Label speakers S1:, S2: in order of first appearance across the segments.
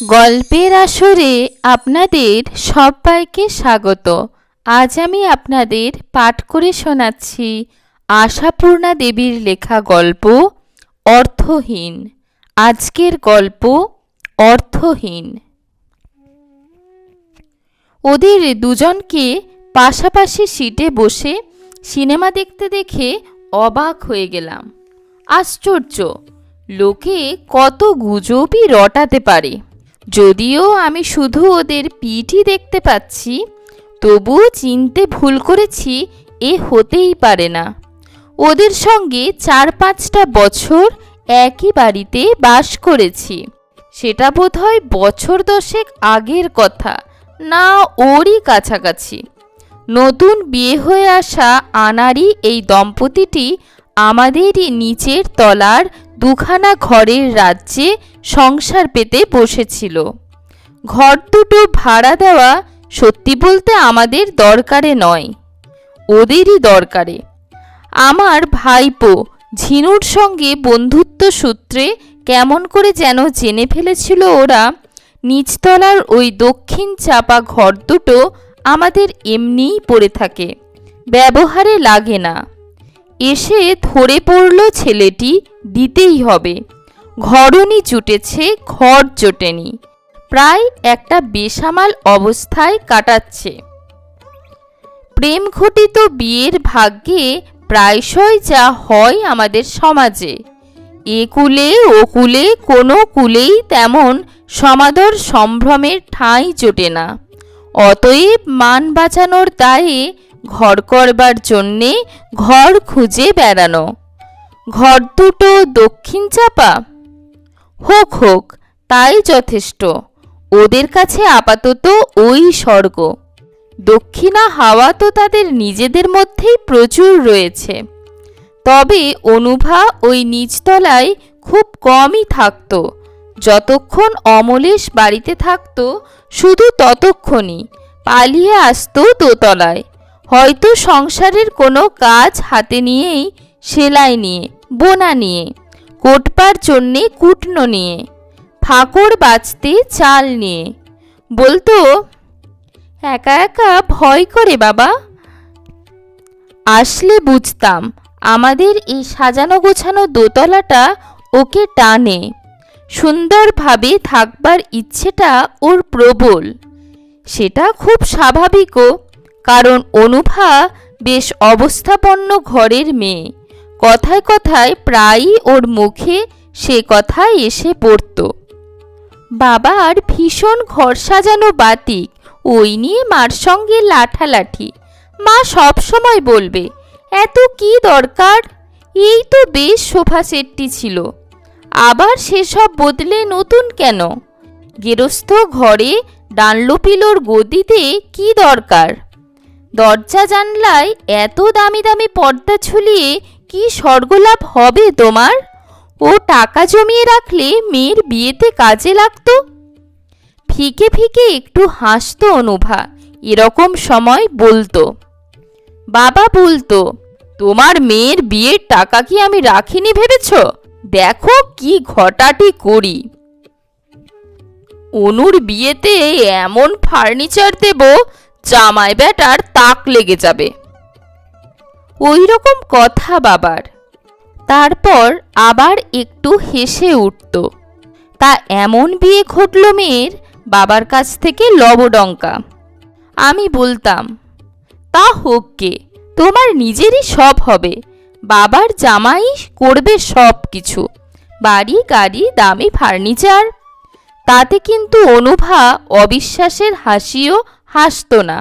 S1: গল্পের আসরে আপনাদের সবাইকে স্বাগত। আজ আমি আপনাদের পাঠ করে শোনাচ্ছি আশাপূর্ণা দেবীর লেখা গল্প অর্থহীন। আজকের গল্প অর্থহীন। ওদের দুজনকে পাশাপাশি সিটে বসে সিনেমা দেখতে দেখে অবাক হয়ে গেলাম। আশ্চর্য, লোকে কত গুজবই রটাতে পারে। যদিও আমি শুধু ওদের পিঠই দেখতে পাচ্ছি, তবুও চিনতে ভুল করেছি এ হতেই পারে না। ওদের সঙ্গে 4-5টা বছর একই বাড়িতে বাস করেছি। সেটা বোধহয় বছর 10 আগের কথা, না ওরই কাছাকাছি। নতুন বিয়ে হয়ে আসা আনাড়ি এই দম্পতিটি আমাদেরই নিচের তলার দুখানা ঘরের রাজ্যে সংসার পেতে বসেছিল। ঘর দুটো ভাড়া দেওয়া সত্যি বলতে আমাদের দরকারে নয়, ওদেরই দরকারে। আমার ভাইপো ঝিনুর সঙ্গে বন্ধুত্ব সূত্রে কেমন করে যেন জেনে ফেলেছিল ওরা নিচতলার ওই দক্ষিণ চাপা ঘর দুটো আমাদের এমনিই পড়ে থাকে, ব্যবহারে লাগে না। এসে ধরে পড়ল ছেলেটি দিতেই হবে। ঘরনি জুটেছে, ঘর জোটেনি। প্রায় একটা বেসামাল অবস্থায় কাটাচ্ছে। প্রেম ঘটিত বিয়ের ভাগ্যে প্রায়শই যা হয় আমাদের সমাজে, এ কুলে ও কুলে কোনো কুলেই তেমন সমাদর সম্ভ্রমের ঠাঁই জোটে না। অতএব মান বাঁচানোর দায়ে ঘর করবার জন্যে ঘর খুঁজে বেড়ানো। ঘর দুটো দক্ষিণ চাপা? হোক হোক, তাই যথেষ্ট। ওদের কাছে আপাতত ওই স্বর্গ। দক্ষিণা হাওয়া তো তাদের নিজেদের মধ্যেই প্রচুর রয়েছে। তবে অনুভা ওই নিচতলায় খুব কমই থাকত। যতক্ষণ অমলেশ বাড়িতে থাকত শুধু ততক্ষণই পালিয়ে আসতো দোতলায়, হয়তো সংসারের কোনো কাজ হাতে নিয়েই, সেলাই নিয়ে, বোনা নিয়ে, কোটবার জন্যে কুটনো নিয়ে, ফাঁকড় বাঁচতে চাল নিয়ে। বলতো, একা একা ভয় করে বাবা। আসলে বুঝতাম আমাদের এই সাজানো গোছানো দোতলাটা ওকে টানে। সুন্দরভাবে থাকবার ইচ্ছেটা ওর প্রবল। সেটা খুব স্বাভাবিকও, কারণ অনুভা বেশ অবস্থাপন্ন ঘরের মেয়ে। কথায় কথায় প্রায়ই ওর মুখে সে কথা এসে পড়ত। বাবার ভীষণ ঘর সাজানো বাতিক, ওই নিয়ে মার সঙ্গে লাঠালাঠি। মা সব সময় বলবে, এত কি দরকার, এই তো বেশ সোফা সেটটি ছিল, আবার সেসব বদলে নতুন কেন? গেরস্থ ঘরে ডানলোপিলোর গদিতে কি দরকার? দরজা জানলায় এত দামি দামি পর্দা ঝুলিয়ে কি স্বর্গলাভ হবে তোমার? ও টাকা জমিয়ে রাখলে মেয়ের বিয়েতে কাজে লাগতো। ফিকে ফিকে একটু হাসতো অনুভা এরকম সময় বলতো। বাবা বলতো, তোমার মেয়ের বিয়ের টাকা কি আমি রাখিনি ভেবেছ? দেখো কি ঘটাটি করি। অনুর বিয়েতে এমন ফার্নিচার দেব, জামাই বেটার তাক লেগে যাবে। ওই রকম কথা বাবার। তারপর আবার একটু হেসে উঠত। তা এমন বিয়ে ঘটল মেয়ের, বাবার কাছ থেকে লবডঙ্কা। আমি বলতাম, তা হোক গে, তোমার নিজেরই সব হবে। বাবার জামাই করবে সব কিছু, বাড়ি গাড়ি দামি ফার্নিচার। তাতে কিন্তু অনুভা অবিশ্বাসের হাসিও হাসত না,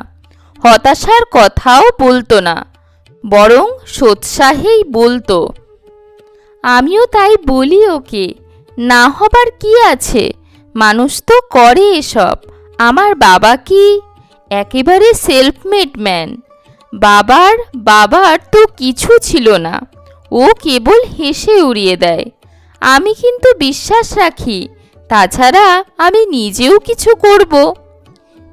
S1: হতাশার কথাও বলতো না, বরং সোৎসাহেই বলতো। আমিও তাই বলি ওকে, না হবার কি আছে, মানুষ তো করে এসব। আমার বাবা কি একেবারে সেলফমেড ম্যান। বাবার তো কিছু ছিল না, ও কেবল হেসে উড়িয়ে দেয়। আমি কিন্তু বিশ্বাস রাখি, তাছাড়া আমি নিজেও কিছু করব।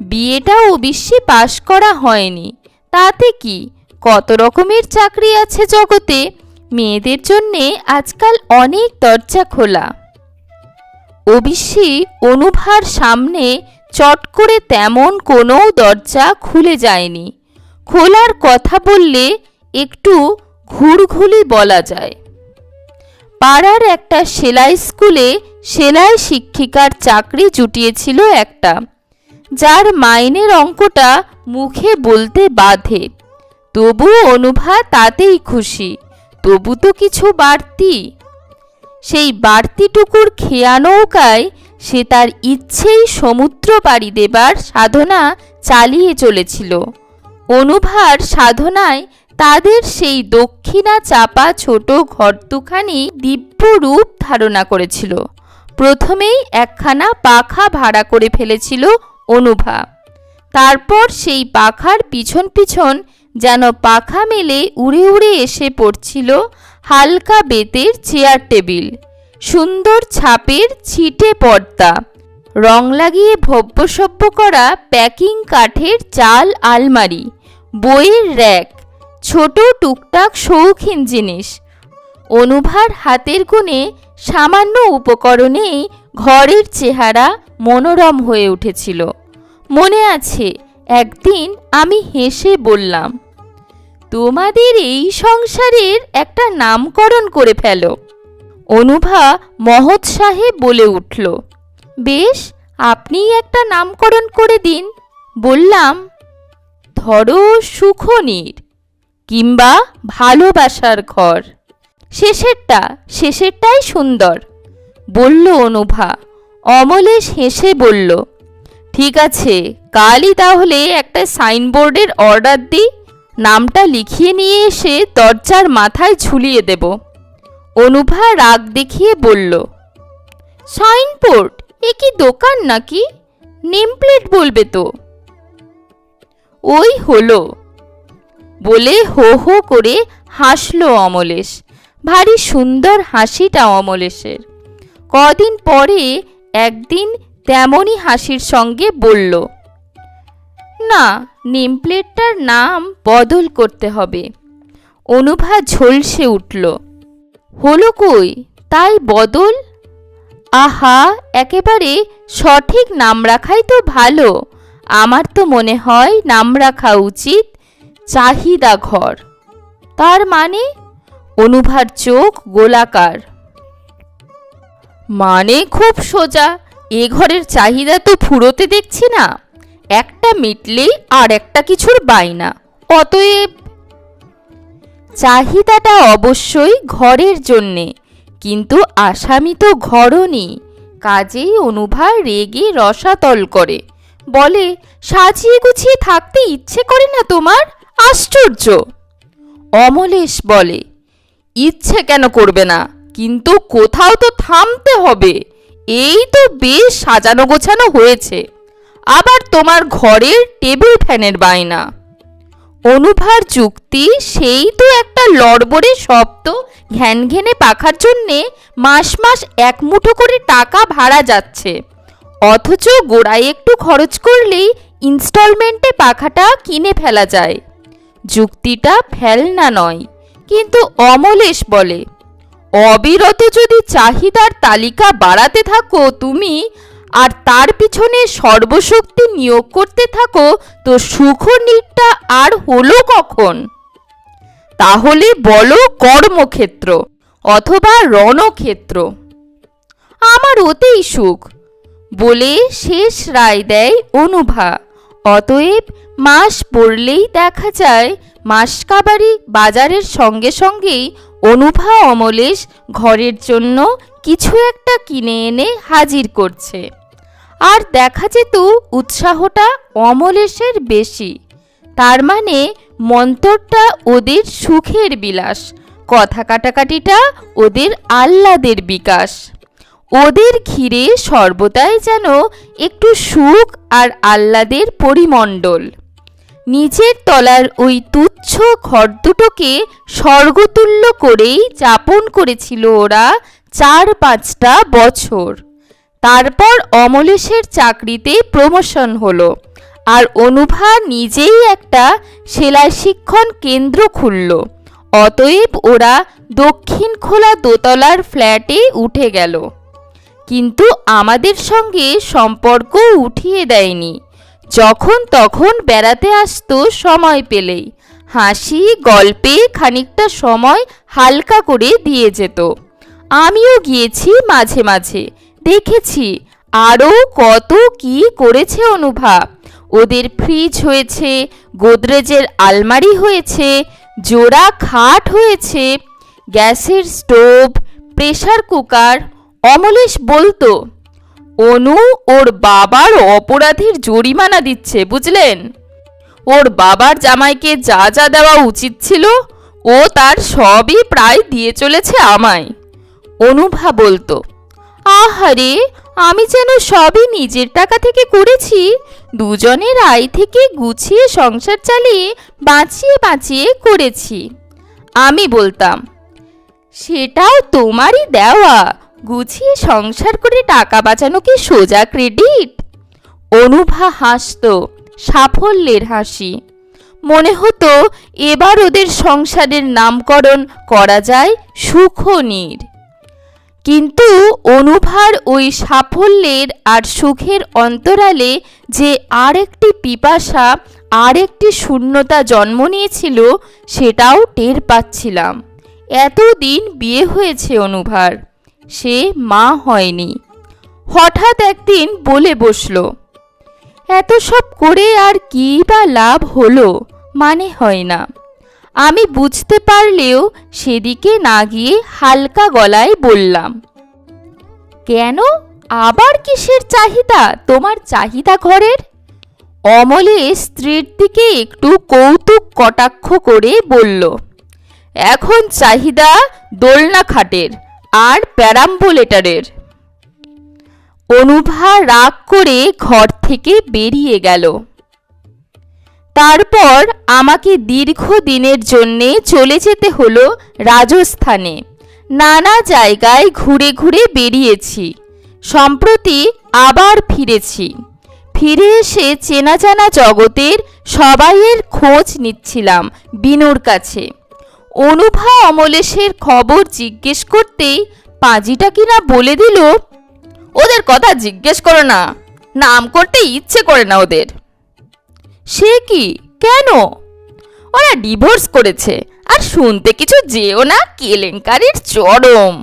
S1: বিয়েটা অবশ্যই পাশ করা হয়নি, তাতে কি, কত রকমের চাকরি আছে জগতে। মেয়েদের জন্যে আজকাল অনেক দরজা খোলা। অবিশ্যি অনুভার সামনে চট করে তেমন কোনো দরজা খুলে যায়নি। খোলার কথা বললে একটু ঘুরঘুলি বলা যায়। পাড়ার একটা সেলাই স্কুলে সেলাই শিক্ষিকার চাকরি জুটিয়েছিল একটা, যার মাইনের অঙ্কটা মুখে বলতে বাধে। তবু অনুভা তাতেই খুশি, তবু তো কিছু বাড়তি। সেই বাড়তিটুকুর খেয়া নৌকায় সে তার ইচ্ছেই সমুদ্র পাড়ি দেবার সাধনা চালিয়ে চলেছিল। অনুভার সাধনায় তাদের সেই দক্ষিণা চাপা ছোট ঘর দুখানি দিব্য রূপ ধারণা করেছিল। প্রথমেই একখানা পাখা ভাড়া করে ফেলেছিল অনুভা। তারপর সেই পাখার পিছন পিছন যেন পাখা মেলে উড়ে উড়ে এসে পড়ছিল হালকা বেতের চেয়ার টেবিল, সুন্দর ছাপের ছিটে পর্দা, রং লাগিয়ে ভব্যসভ্য করা প্যাকিং কাঠের চাল আলমারি, বইয়ের র্যাক, ছোট টুকটাক শৌখিন জিনিস। অনুভার হাতের গুণে সামান্য উপকরণেই ঘরের চেহারা মনোরম হয়ে উঠেছিল। মনে আছে একদিন আমি হেসে বললাম, তোমাদের এই সংসারের একটা নামকরণ করে ফেলো। অনুভা মহোৎসাহে বলে উঠল, বেশ, আপনিই একটা নামকরণ করে দিন। বললাম, ধরো সুখনীর, কিংবা ভালোবাসার ঘর। শেষেরটাই সুন্দর, বলল অনুভা। অমলেশ হেসে বলল, ঠিক আছে, কালই তাহলে একটা সাইনবোর্ডের অর্ডার দিই, নামটা লিখিয়ে নিয়ে এসে দরজার মাথায় ঝুলিয়ে দেব। অনুভা রাগ দেখিয়ে বলল, সাইনবোর্ড? এ কি দোকান নাকি? নেমপ্লেট বলবে তো। ওই হলো, বলে হো হো করে হাসল অমলেশ। ভারী সুন্দর হাসিটা অমলেশের। কদিন পরে একদিন তেমনই হাসির সঙ্গে বলল, না, নেমপ্লেটটার নাম বদল করতে হবে। অনুভা ঝলসে উঠল, হলো কই, তাই বদল? আহা, একেবারে সঠিক নাম রাখাই তো ভালো। আমার তো মনে হয় নাম রাখা উচিত চাহিদা ঘর। তার মানে? অনুভার চোখ গোলাকার। মানে খুব সোজা, এ ঘরের চাহিদা তো ফুরোতে দেখছি না, একটা মিটলেই আর একটা কিছুর বায়না। অতএব চাহিদাটা অবশ্যই ঘরের জন্যে, কিন্তু আসামি তো ঘরনি। কাজেই অনুভা রেগে রসাতল করে, বলে, সাজিয়ে গুছিয়ে থাকতে ইচ্ছে করে না তোমার? আশ্চর্য। অমলেশ বলে, ইচ্ছে কেন করবে না, কিন্তু কোথাও তো থামতে হবে। এই তো বেশ সাজানো গোছানো হয়েছে, আবার তোমার ঘরের টেবিল ফ্যানের বায়না। অনুভার যুক্তি, সেই তো একটা লড়বড়ে শব্দ ঘ্যানঘেনে পাখার জন্যে মাস মাস এক মুঠো করে টাকা ভাড়া যাচ্ছে, অথচ গোড়ায় একটু খরচ করলেই ইনস্টলমেন্টে পাখাটা কিনে ফেলা যায়। যুক্তিটা ফেলনা নয়, কিন্তু অমলেশ বলে, অবিরত যদি চাহিদার তালিকা বাড়াতে থাকো তুমি, আর তার পিছনে সর্বশক্তি নিয়োগ করতে থাকো, তো সুখনীরটা আর হলো কখন? তাহলে বলো কর্মক্ষেত্র অথবা রণক্ষেত্র, আমার ওতেই সুখ, বলে শেষ রায় দেয় অনুভা। অতএব মাস পড়লেই দেখা যায় মাসকাবারি বাজারের সঙ্গে সঙ্গেই অনুভা অমলেশ ঘরের জন্য কিছু একটা কিনে এনে হাজির করছে। আর দেখা যেত উৎসাহটা অমলেশের বেশি। তার মানে মন্তরটা ওদের সুখের বিলাস, কথা কাটাকাটিটা ওদের আহ্লাদের বিকাশ। ওদের ঘিরে সর্বদাই যেন একটু সুখ আর আহ্লাদের পরিমণ্ডল। নিচের তলার ওই তুচ্ছ ঘর দুটোকে স্বর্গতুল্য করেই যাপন করেছিল ওরা 4-5টা বছর। তারপর অমলেশের চাকরিতে প্রমোশন হলো, আর অনুভা নিজেই একটা সেলাই শিক্ষণ কেন্দ্র খুলল। অতএব ওরা দক্ষিণ খোলা দোতলার ফ্ল্যাটে উঠে গেল। কিন্তু আমাদের সঙ্গে সম্পর্ক উঠিয়ে দেয়নি। যখন তখন বেড়াতে আসতো সময় পেলেই, হাসি গল্পে খানিকটা সময় হালকা করে দিয়ে যেত। আমিও গিয়েছি মাঝে মাঝে, দেখেছি আরও কত কি করেছে অনুভা। ওদের ফ্রিজ হয়েছে, গোদরেজের আলমারি হয়েছে, জোড়া খাট হয়েছে, গ্যাসের স্টোভ, প্রেসার কুকার। অমলেশ বলতো, অনু ওর বাবার অপরাধীর জরিমানা দিচ্ছে, বুঝলেন? ওর বাবার জামাইকে যা যা দেওয়া উচিত ছিল ও তার সবই প্রায় দিয়ে চলেছে আমায়। অনুভা বলতো, আহারে, আমি যেন সবই নিজের টাকা থেকে করেছি, দুজনের আয় থেকে গুছিয়ে সংসার চালিয়ে বাঁচিয়ে বাঁচিয়ে করেছি। আমি বলতাম, সেটাও তোমারই দেওয়া, গুছিয়ে সংসার করে টাকা বাঁচানো কি সোজা ক্রেডিট? অনুভা হাসতো, সাফল্যের হাসি। মনে হতো এবার ওদের সংসারের নামকরণ করা যায় সুখনীর। কিন্তু অনুভার ওই সাফল্যের আর সুখের অন্তরালে যে আরেকটি পিপাসা, আরেকটি শূন্যতা জন্ম নিয়েছিল, সেটাও টের পাচ্ছিলাম। এতদিন বিয়ে হয়েছে অনুভার, সে মা হয়নি। হঠাৎ একদিন বলে বসলো, এত সব করে আর কি বা লাভ হলো, মানে হয় না। আমি বুঝতে পারলেও সেদিকে না গিয়ে হালকা গলায় বললাম, কেন, আবার কিসের চাহিদা তোমার চাহিদা ঘরের? অমলে স্ত্রীর দিকে একটু কৌতুক কটাক্ষ করে বলল, এখন চাহিদা দোলনা খাটের আর প্যারাম্বুলেটরের। অনুভা রাগ করে ঘর থেকে বেরিয়ে গেল। তারপর আমাকে দীর্ঘদিনের জন্যে চলে যেতে হলো রাজস্থানে। নানা জায়গায় ঘুরে ঘুরে বেরিয়েছি, সম্প্রতি আবার ফিরেছি। ফিরে এসে চেনা জানা জগতের সবাইয়ের খোঁজ নিচ্ছিলাম বিনুর কাছে। অনুভা অমলেশের খবর জিজ্ঞেস করতেই পাঁজিটা কিনা বলে দিল, ওদের কথা জিজ্ঞেস করো না, নাম করতে ইচ্ছে করে না ওদের। সে কি, কেন? ওরা ডিভোর্স করেছে, আর শুনতে কিছু যেও না, কেলেঙ্কারির চরম।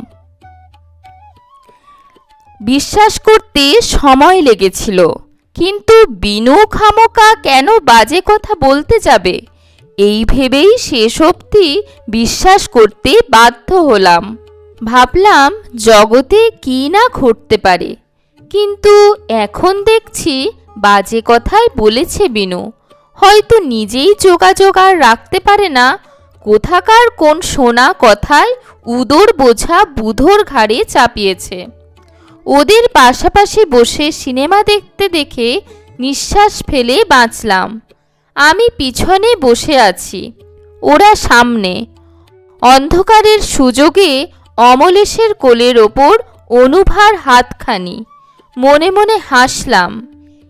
S1: বিশ্বাস করতে সময় লেগেছিল, কিন্তু বিনু খামোকা কেন বাজে কথা বলতে যাবে, এই ভেবেই শেষ অবধি বিশ্বাস করতে বাধ্য হলাম। ভাবলাম জগতে কি না ঘটতে পারে, কিন্তু এখন দেখছি বাজে কথাই বলেছে বিনু। হয়তো নিজেই যোগাযোগ আর রাখতে পারে না, কোথাকার কোন শোনা কথায় উদর বোঝা বুধোর ঘাড়ে চাপিয়েছে। ওদের পাশাপাশি বসে সিনেমা দেখতে দেখে নিঃশ্বাস ফেলে বাঁচলাম। আমি পিছনে বসে আছি, ওরা সামনে। অন্ধকারের সুযোগে অমলেশের কোলের ওপর অনুভার হাতখানি। মনে মনে হাসলাম,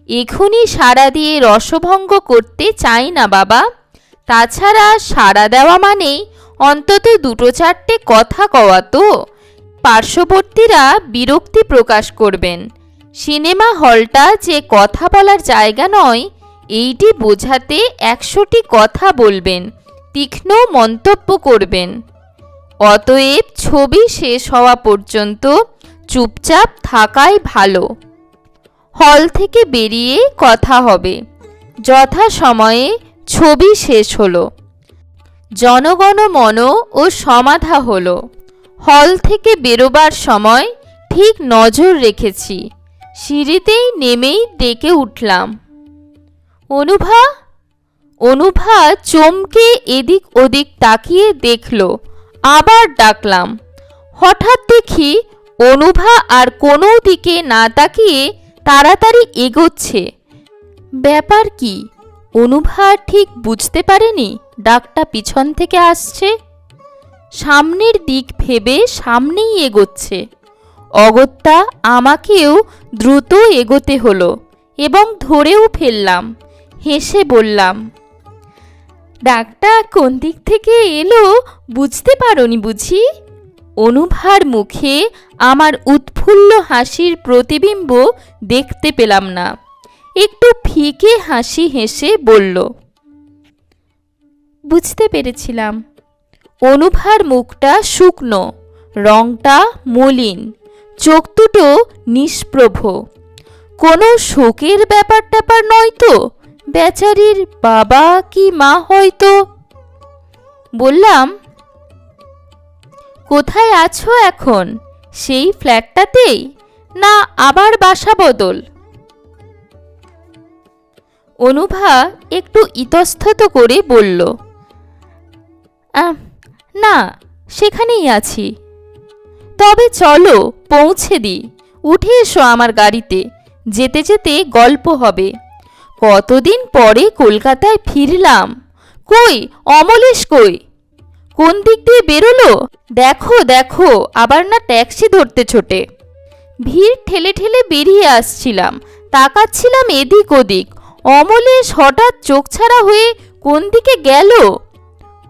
S1: এখনই সাড়া দিয়ে রসভঙ্গ করতে চাই না বাবা। তাছাড়া সাড়া দেওয়া মানেই অন্তত দুটো চারটে কথা কওয়া তো। পার্শ্ববর্তীরা বিরক্তি প্রকাশ করবেন। সিনেমা হলটা যে কথা বলার জায়গা নয়, এইটি বোঝাতে 100টি কথা বলবেন, তীক্ষ্ণ মন্তব্য করবেন। অতএব ছবি শেষ হওয়া পর্যন্ত চুপচাপ থাকাই ভালো। হল থেকে বেরিয়ে কথা হবে। যথাসময়ে ছবি শেষ হলো। জনগণমন ও সমাধা হলো। হল থেকে বেরোবার সময় ঠিক নজর রেখেছি। সিঁড়িতেই নেমেই ডেকে উঠলাম, অনুভা। অনুভা চমকে এদিক ওদিক তাকিয়ে দেখল, আবার ডাকলাম। হঠাৎ দেখি অনুভা আর কোনো দিকে না তাকিয়ে তাড়াতাড়ি এগোচ্ছে। ব্যাপার কি? অনুভা ঠিক বুঝতে পারেনি ডাকটা পিছন থেকে আসছে। সামনের দিক ভেবে সামনেই এগোচ্ছে। অগত্যা আমাকেও দ্রুত এগোতে হলো এবং ধরেও ফেললাম। হেসে বললাম, ডাকটা কোন দিক থেকে এলো বুঝতে পারোনি বুঝি? অনুভার মুখে আমার উৎফুল্ল হাসির প্রতিবিম্ব দেখতে পেলাম না। একটু ফিকে হাসি হেসে বলল, বুঝতে পেরেছিলাম। অনুভার মুখটা শুকনো, রংটা মলিন, চোখ দুটো নিষ্প্রভ। কোনো শোকের ব্যাপার ট্যাপার নয় তো? বেচারির বাবা কি মা হয়তো। বললাম, কোথায় আছো এখন? সেই ফ্ল্যাটটাতেই, না আবার বাসা বদল? অনুভা একটু ইতস্তত করে বলল, না, সেখানেই আছি। তবে চলো পৌঁছে দিই, উঠে এসো আমার গাড়িতে, যেতে যেতে গল্প হবে। কতদিন পরে কলকাতায় ফিরলাম। কই অমলেশ কই? কোন দিক দিয়ে বেরোলো? দেখো দেখো, আবার না ট্যাক্সি ধরতে ছোটে। ভিড় ঠেলে ঠেলে বেরিয়ে আসছিলাম, তাকাচ্ছিলাম এদিক ওদিক। অমলেশ হঠাৎ চোখছাড়া হয়ে কোন দিকে গেল।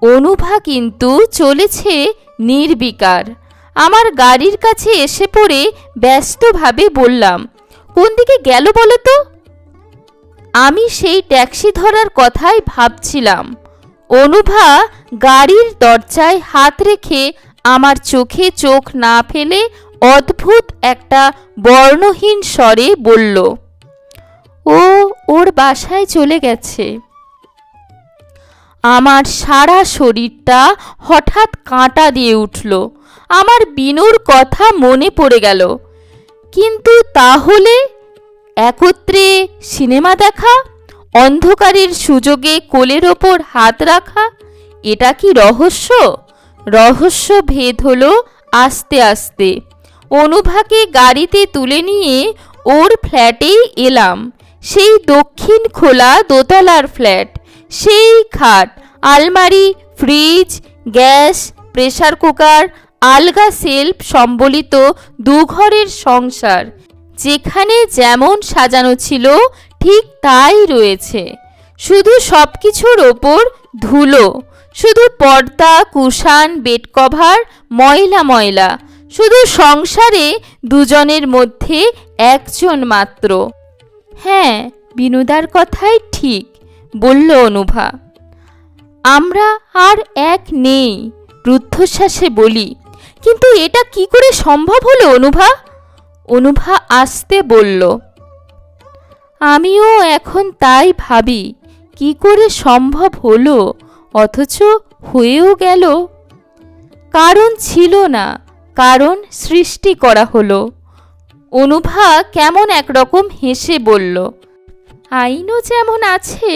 S1: অনুভা কিন্তু চলেছে নির্বিকার। আমার গাড়ির কাছে এসে পড়ে ব্যস্তভাবে বললাম, কোন দিকে গেল বলো তো? আমি সেই ট্যাক্সি ধরার কথাই ভাবছিলাম। অনুভা গাড়ির দরজায় হাত রেখে আমার চোখে চোখ না ফেলে অদ্ভুত একটা বর্ণহীন স্বরে বলল, ও ওর বাসায় চলে গেছে। আমার সারা শরীরটা হঠাৎ কাঁটা দিয়ে উঠল। আমার বিনুর কথা মনে পড়ে গেল। কিন্তু তাহলে একত্রে সিনেমা দেখা, অন্ধকারের সুযোগে কোলের ওপর হাত রাখা, এটা কি রহস্য? রহস্য ভেদ হলো আস্তে আস্তে। অনুভাকে গাড়িতে তুলে নিয়ে ওর ফ্ল্যাটেই এলাম। সেই দক্ষিণ খোলা দোতলার ফ্ল্যাট, সেই খাট, আলমারি, ফ্রিজ, গ্যাস, প্রেসার কুকার, আলগা সেলফ সম্বলিত দুঘরের সংসার। যেখানে যেমন সাজানো ছিল ঠিক তাই রয়েছে। শুধু সব কিছুর ওপর ধুলো, শুধু পর্দা, কুশান, বেড কভার ময়লা ময়লা। শুধু সংসারে দুজনের মধ্যে একজন মাত্র। হ্যাঁ, বিনুদার কথাই ঠিক, বলল অনুভা। আমরা আর এক নেই, রুদ্ধশ্বাসে বলি। কিন্তু এটা কি করে সম্ভব হলো অনুভা? অনুভা আস্তে বলল, আমিও এখন তাই ভাবি, কি করে সম্ভব হলো, অথচ হয়েও গেল। কারণ ছিল না, কারণ সৃষ্টি করা হলো। অনুভা কেমন একরকম হেসে বলল, আইনও যেমন আছে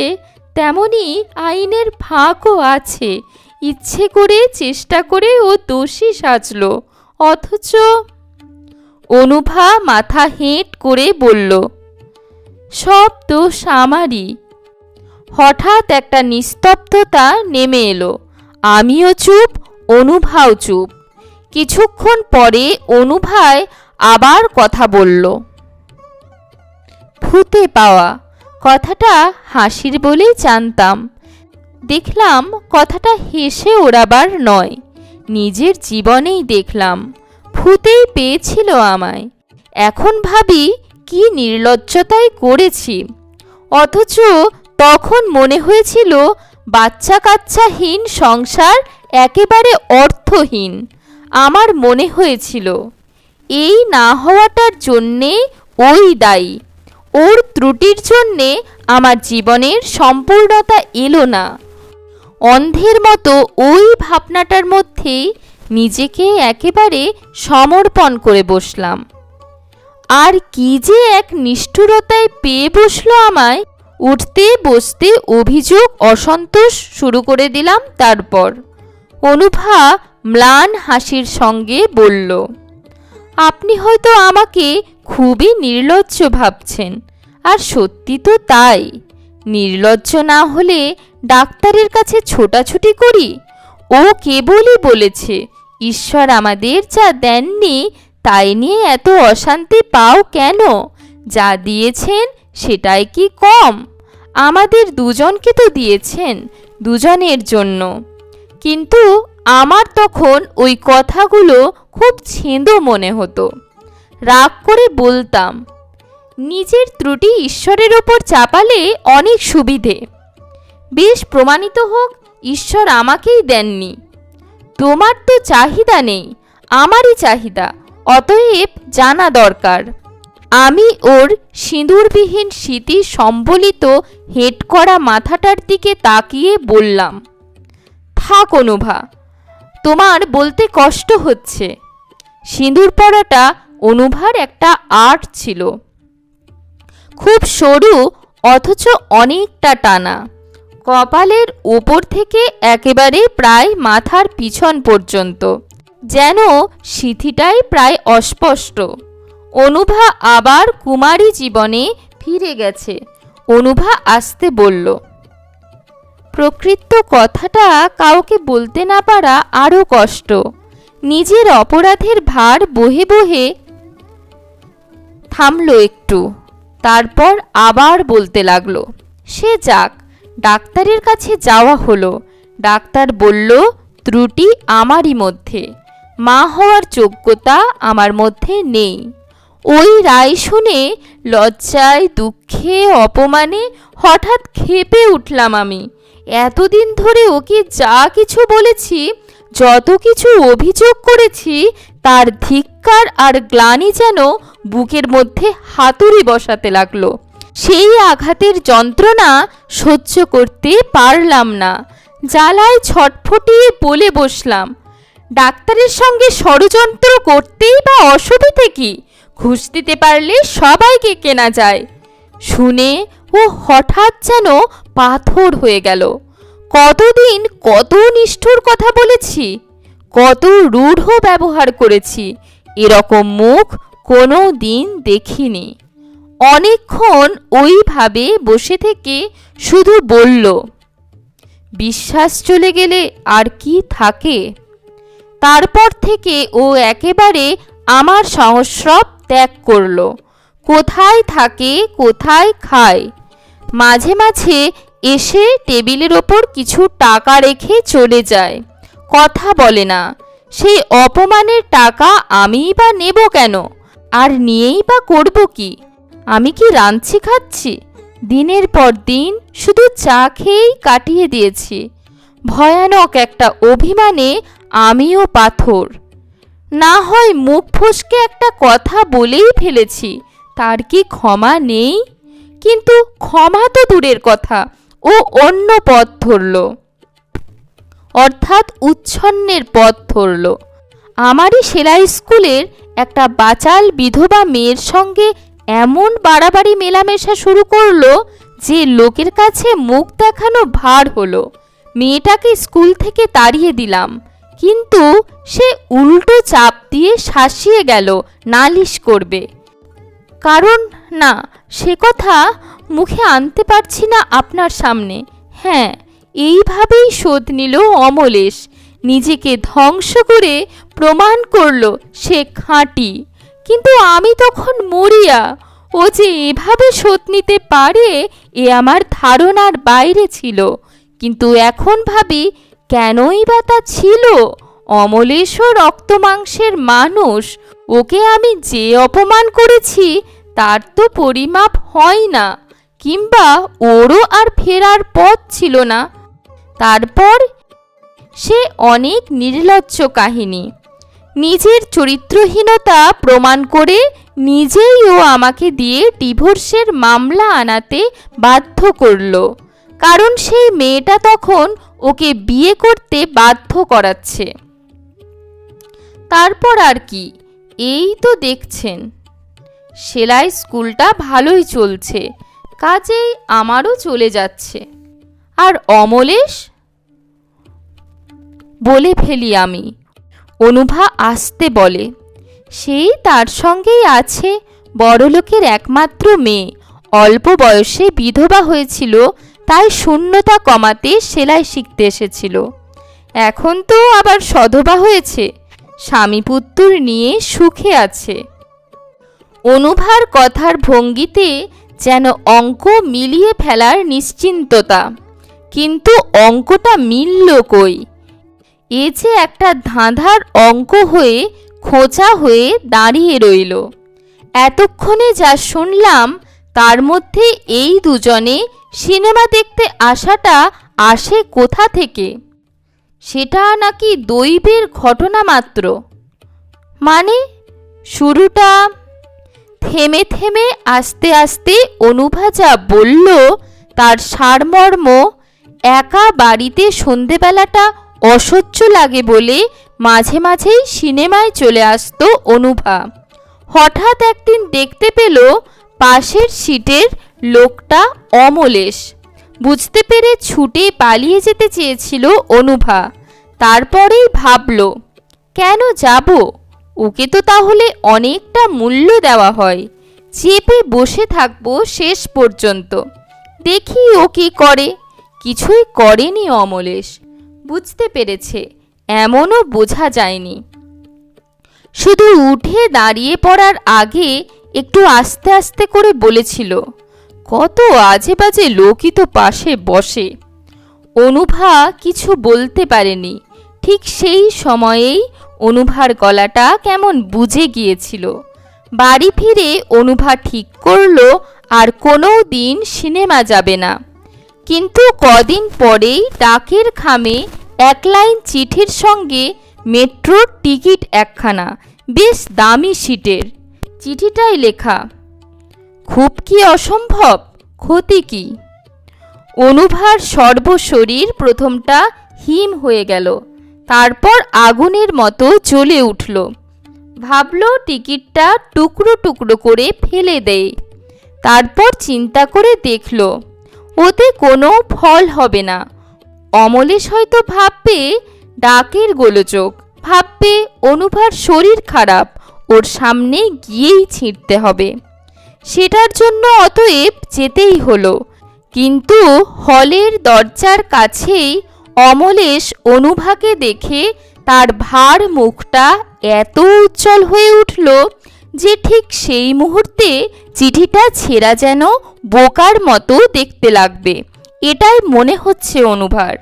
S1: তেমনি আইনের ফাঁকও আছে। ইচ্ছে করে চেষ্টা করে ও দোষী সাজল, অথচ। অনুভা মাথা হেঁট করে বলল, সব দোষ আমারই। হঠাৎ একটা নিস্তব্ধতা নেমে এলো। আমিও চুপ, অনুভাও চুপ। কিছুক্ষণ পরে অনুভায় আবার কথা বলল, ভূতে পাওয়া। কথাটা হাসির বলেই জানতাম। দেখলাম কথাটা হেসে ওড়াবার নয়, নিজের জীবনেই দেখলাম ভূতেই পেয়েছিল আমায়। এখন ভাবি কি নির্লজ্জতাই করেছি। অথচ তখন মনে হয়েছিল বাচ্চা কাচ্চাহীন সংসার একেবারে অর্থহীন। আমার মনে হয়েছিল এই না হওয়াটার জন্যে ওই দায়ী। ওর ত্রুটির জন্যে আমার জীবনের সম্পূর্ণতা এলো না। অন্ধের মতো ওই ভাবনাটার মধ্যেই নিজেকে একেবারে সমর্পণ করে বসলাম। আর কি যে এক নিষ্ঠুরতায় পেয়ে বসলো আমায়। উঠতে বসতে অভিযোগ, অসন্তোষ শুরু করে দিলাম। তারপর অনুভা ম্লান হাসির সঙ্গে বলল, আপনি হয়তো আমাকে খুবই নির্লজ্জ ভাবছেন, আর সত্যি তো তাই। নির্লজ্জ না হলে ডাক্তারের কাছে ছোটাছুটি করি? ও কেবলই বলেছে, ঈশ্বর আমাদের যা দেননি তাই নিয়ে এত অশান্তি পাও কেন? যা দিয়েছেন সেটাই কি কম? আমাদের দুজনকে তো দিয়েছেন, দুজনের জন্য। কিন্তু আমার তখন ওই কথাগুলো খুব ছেঁদো মনে হতো। রাগ করে বলতাম, নিজের ত্রুটি ঈশ্বরের ওপর চাপালে অনেক সুবিধে। বেশ প্রমাণিত হোক ঈশ্বর আমাকেই দেননি। তোমার তো চাহিদা নেই, আমারই চাহিদা, অতএব জানা দরকার। আমি ওর সিঁদুরবিহীন স্মৃতি সম্বলিত হেঁট করা মাথাটার দিকে তাকিয়ে বললাম, থাক অনুভা, তোমার বলতে কষ্ট হচ্ছে। সিঁদুর পরাটা অনুভার একটা আর্ট ছিল, খুব সরু অথচ অনেকটা টানা, কপালের উপর থেকে একেবারে প্রায় মাথার পিছন পর্যন্ত, যেন সিঁথিটাই প্রায় অস্পষ্ট। অনুভা আবার কুমারী জীবনে ফিরে গেছে। অনুভা আসতে বলল, প্রকৃত কথাটা কাউকে বলতে না পারা আরও কষ্ট। নিজের অপরাধের ভার বহে বহে থামলো একটু, তারপর আবার বলতে লাগলো, সে যাক, ডাক্তারের কাছে যাওয়া হলো। ডাক্তার বলল, ত্রুটি আমারই মধ্যে, মা হওয়ার যোগ্যতা আমার মধ্যে নেই। ওই রায় শুনে লজ্জায়, দুঃখে, অপমানে হঠাৎ ক্ষেপে উঠলাম আমি। এতদিন ধরে ওকে যা কিছু বলেছি, যত কিছু অভিযোগ করেছি, তার ধিক্কার আর গ্লানি যেন বুকের মধ্যে হাতুড়ি বসাতে লাগলো। সেই আঘাতের যন্ত্রণা সহ্য করতে পারলাম না। জ্বালায় ছটফটিয়ে বলে বসলাম, ডাক্তারের সঙ্গে ষড়যন্ত্র করতেই বা অসুবিধে কি? ঘুষ দিতে পারলে সবাইকে কেনা যায়। শুনে ও হঠাৎ যেন পাথর হয়ে গেল। কতদিন কত নিষ্ঠুর কথা বলেছি, কত রূঢ় ব্যবহার করেছি, এরকম মুখ কোনো দিন দেখিনি। অনেকক্ষণ ওইভাবে বসে থেকে শুধু বলল, বিশ্বাস চলে গেলে আর কি থাকে? তারপর থেকে ও একেবারে আমার সংস্রব ত্যাগ করল। কোথায় থাকে, কোথায় খায়, মাঝে মাঝে এসে টেবিলের ওপর কিছু টাকা রেখে চলে যায়, কথা বলে না। সেই অপমানের টাকা আমিই বা নেব কেন? আর নিয়েই বা করব কি? আমি কি রাঁধছি খাচ্ছি? দিনের পর দিন শুধু চা খেয়েই কাটিয়ে দিয়েছি। ভয়ানক একটা অভিমানে আমিও পাথর। না হয় মুখ ফসকে একটা কথা বলেই ফেলেছি, তার কি ক্ষমা নেই? কিন্তু ক্ষমা তো দূরের কথা, ও অন্য পথ ধরল, অর্থাৎ উচ্ছন্নের পথ ধরল। আমারই সেলাই স্কুলের একটা বাচাল বিধবা মেয়ের সঙ্গে এমন বাড়াবাড়ি মেলামেশা শুরু করলো যে লোকের কাছে মুখ দেখানো ভার হলো। মেয়েটাকে স্কুল থেকে তাড়িয়ে দিলাম, কিন্তু সে উল্টো চাপ দিয়ে শাসিয়ে গেল নালিশ করবে। কারণ না, সে কথা মুখে আনতে পারছি না আপনার সামনে। হ্যাঁ, এইভাবেই শোধ নিল অমলেশ। নিজেকে ধ্বংস করে প্রমাণ করল সে খাঁটি। কিন্তু আমি তখন মরিয়া। ও যে এভাবে শোধ নিতে পারে এ আমার ধারণার বাইরে ছিল। কিন্তু এখন ভাবি, কেনই বা তা ছিল? অমলেশও রক্ত মাংসের মানুষ। ওকে আমি যে অপমান করেছি তার তো পরিমাপ হয় না, কিংবা ওরও আর ফেরার পথ ছিল না। তারপর সে অনেক নির্লজ্জ কাহিনী। নিজের চরিত্রহীনতা প্রমাণ করে নিজেই ও আমাকে দিয়ে ডিভোর্সের মামলা আনাতে বাধ্য করল। কারণ সেই মেয়েটা তখন ওকে বিয়ে করতে বাধ্য করাচ্ছে। তারপর আর কি, এই তো দেখছেন সেলাই স্কুলটা ভালোই চলছে, কাজেই আমারও চলে যাচ্ছে। আর অমলেশ বলে ফেলি আমি। অনুভা আসতে বলে, সেই তার সঙ্গেই আছে। বড়লোকের একমাত্র মেয়ে, অল্প বয়সে বিধবা হয়েছিল, তাই শূন্যতা কমাতে সেলাই শিখতে এসেছিল। এখন তো আবার সধবা হয়েছে, স্বামী পুত্র নিয়ে সুখে আছে। অনুভার কথার ভঙ্গিতে যেন অঙ্ক মিলিয়ে ফেলার নিশ্চিন্ততা। কিন্তু অঙ্কটা মিলল কই? এ যে একটা ধাঁধার অঙ্ক হয়ে খোঁচা হয়ে দাঁড়িয়ে রইল। এতক্ষণে যা শুনলাম তার মধ্যে এই দুজনে সিনেমা দেখতে আসাটা আসে কোথা থেকে? সেটা নাকি দৈবের ঘটনা মাত্র। মানে শুরুটা? থেমে থেমে আস্তে আস্তে অনুভা যা বলল তার সারমর্ম, একা বাড়িতে সন্ধেবেলাটা অসহ্য লাগে বলে মাঝে মাঝেই সিনেমায় চলে আসতো অনুভা। হঠাৎ একদিন দেখতে পেল পাশের সিটের লোকটা অমলেশ। বুঝতে পেরে ছুটে পালিয়ে যেতে চেয়েছিল অনুভা। তারপরেই ভাবল, কেন যাব? ওকে তো তাহলে অনেকটা মূল্য দেওয়া হয়। চেপে বসে থাকবো শেষ পর্যন্ত, দেখি ও কি করে। কিছুই করেনি অমলেশ। বুঝতে পেরেছে, এমনও বোঝা যায়নি। শুধু উঠে দাঁড়িয়ে পড়ার আগে একটু আস্তে আস্তে করে বলেছিল, কত আজে বাজে লোকই তো পাশে বসে। অনুভা কিছু বলতে পারেনি। ঠিক সেই সময়েই অনুভার গলাটা কেমন বুঝে গিয়েছিল। বাড়ি ফিরে অনুভা ঠিক করলো আর কোনো দিন সিনেমা যাবে না। কিন্তু কদিন পরেই ডাকের খামে এক লাইন চিঠির সঙ্গে মেট্রোর টিকিট একখানা, বেশ দামি সিটের। চিঠিটাই লেখা, খুব কি অসম্ভব, ক্ষতি কি? অনুভার সর্বশরীর প্রথমটা হিম হয়ে গেল, তারপর আগুনের মতো জ্বলে উঠল। ভাবল টিকিটটা টুকরো টুকরো করে ফেলে দেয়। তারপর চিন্তা করে দেখল ওতে কোনো ফল হবে না। অমলেশ হয়তো ভাববে ডাকের গোলযোগ, ভাববে অনুভার শরীর খারাপ, ওর সামনে গিয়েই ছিঁড়তে হবে। সেটার জন্য অতএব যেতেই হলো। কিন্তু হলের দরজার কাছেই অমলেশ অনুভাকে দেখে তার ভার মুখটা এত উজ্জ্বল হয়ে উঠল যে ঠিক সেই মুহূর্তে চিঠিটা ছেঁড়া যেন বোকার মতো দেখতে লাগবে, এটাই মনে হচ্ছে অনুভার।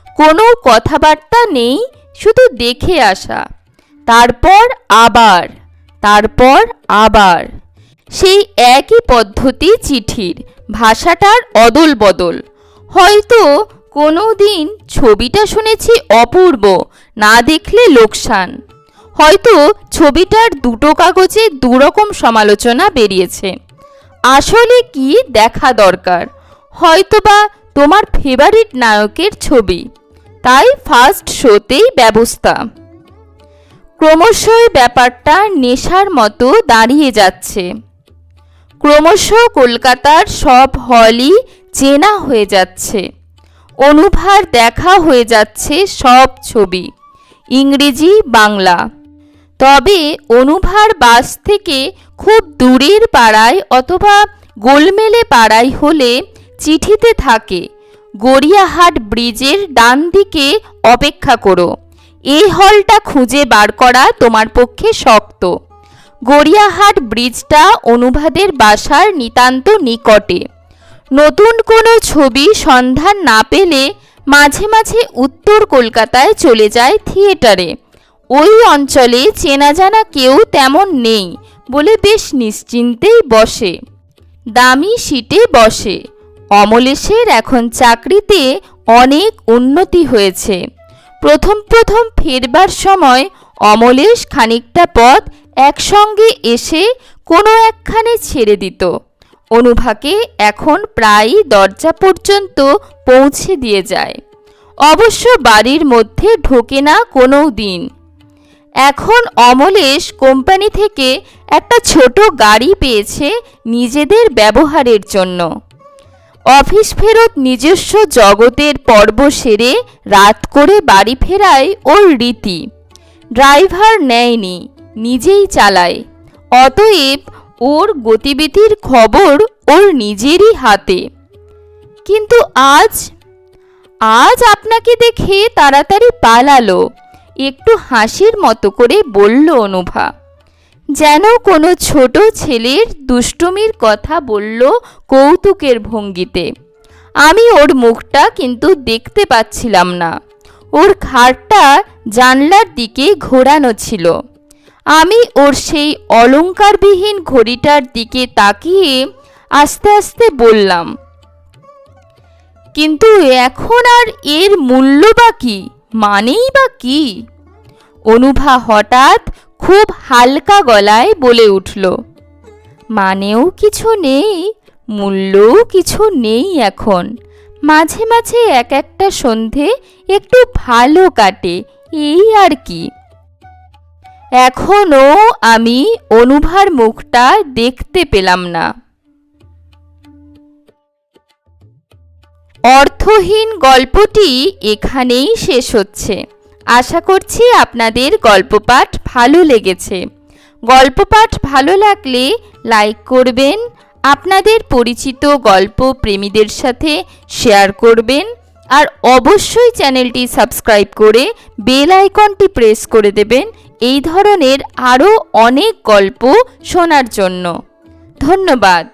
S1: কোনো কথাবার্তা নেই, শুধু দেখে আসা। তারপর আবার সেই একই পদ্ধতি চিঠির, ভাষাটার অদল বদল। হয়তো কোনো দিন ছবিটা শুনেছি অপূর্ব, না দেখলে লোকসান। হয়তো ছবিটার দুটো কাগজে দুরকম সমালোচনা বেরিয়েছে। আসলে কি দেখা দরকার? হয়তোবা তোমার ফেভারিট নায়কের ছবি, তাই ফার্স্ট শোতেই ব্যবস্থা। ক্রমশই ব্যাপারটা নেশার মতো দাঁড়িয়ে যাচ্ছে। ক্রমশ কলকাতার সব হলই চেনা হয়ে যাচ্ছে। অনুভার দেখা হয়ে যাচ্ছে সব ছবি, ইংরেজি বাংলা। তবে অনুভার বাস থেকে খুব দূরের পাড়ায় অথবা গোলমেলে পাড়ায় হলে চিঠিতে থাকে, গড়িয়াহাট ব্রিজের ডান দিকে অপেক্ষা করো। এই হলটা খুঁজে বার করা তোমার পক্ষে শক্ত। গড়িয়াহাট ব্রিজটা অনুভাদের বাসার নিতান্ত নিকটে। নতুন কোনো ছবি সন্ধান না পেলে মাঝে মাঝে উত্তর কলকাতায় চলে যায় থিয়েটারে। ওই অঞ্চলে চেনা জানা কেউ তেমন নেই বলে বেশ নিশ্চিন্তেই বসে, দামি সিটে বসে। অমলেশের এখন চাকরিতে অনেক উন্নতি হয়েছে। প্রথম ফেরবার সময় অমলেশ খানিকটা পথ একসঙ্গে এসে কোনো একখানে ছেড়ে দিত। অনুভাকে এখন প্রায় দরজা পর্যন্ত পৌঁছে দিয়ে যায়। অবশ্য বাড়ির মধ্যে ঢোকে না কোনো দিন। এখন অমলেশ কোম্পানি থেকে একটা ছোট গাড়ি পেয়েছে নিজেদের ব্যবহারের জন্য। অফিস ফেরত নিজস্ব জগতের পর্ব সেরে রাত করে বাড়ি ফেরায় ওর রীতি। ড্রাইভার নেয়নি, নিজেই চালায়। অতএব ওর গতিবিধির খবর ওর নিজেরই হাতে। কিন্তু আজ আপনাকে দেখে তাড়াতাড়ি পালালো, একটু হাসির মতো করে বলল অনুভা। যেন কোনো ছোট ছেলের দুষ্টুমির কথা বলল কৌতুকের ভঙ্গিতে। আমি ওর মুখটা কিন্তু দেখতে পাচ্ছিলাম না। ওর ঘাড়টা জানলার দিকে ঘোরানো ছিল। আমি ওর সেই অলংকারবিহীন ঘড়িটার দিকে তাকিয়ে আস্তে আস্তে বললাম, কিন্তু এখন আর এর মূল্য বা কি, মানেই বা কি? অনুভা হঠাৎ খুব হালকা গলায় বলে উঠল, মানেও কিছু নেই, মূল্যও কিছু নেই এখন। মাঝে মাঝে এক একটা সন্ধে একটু ভালো কাটে, এই আর কি। এখনো আমি অনুভার মুখটা দেখতে পেলাম না। অর্থহীন গল্পটি এখানেই শেষ হচ্ছে। আশা করছি আপনাদের গল্পপাঠ ভালো লেগেছে। গল্পপাঠ ভালো লাগলে লাইক করবেন, আপনাদের পরিচিত গল্প প্রেমীদের সাথে শেয়ার করবেন, আর অবশ্যই চ্যানেলটি সাবস্ক্রাইব করে বেল আইকনটি প্রেস করে দেবেন এই ধরনের আরও অনেক গল্প শোনার জন্য। ধন্যবাদ।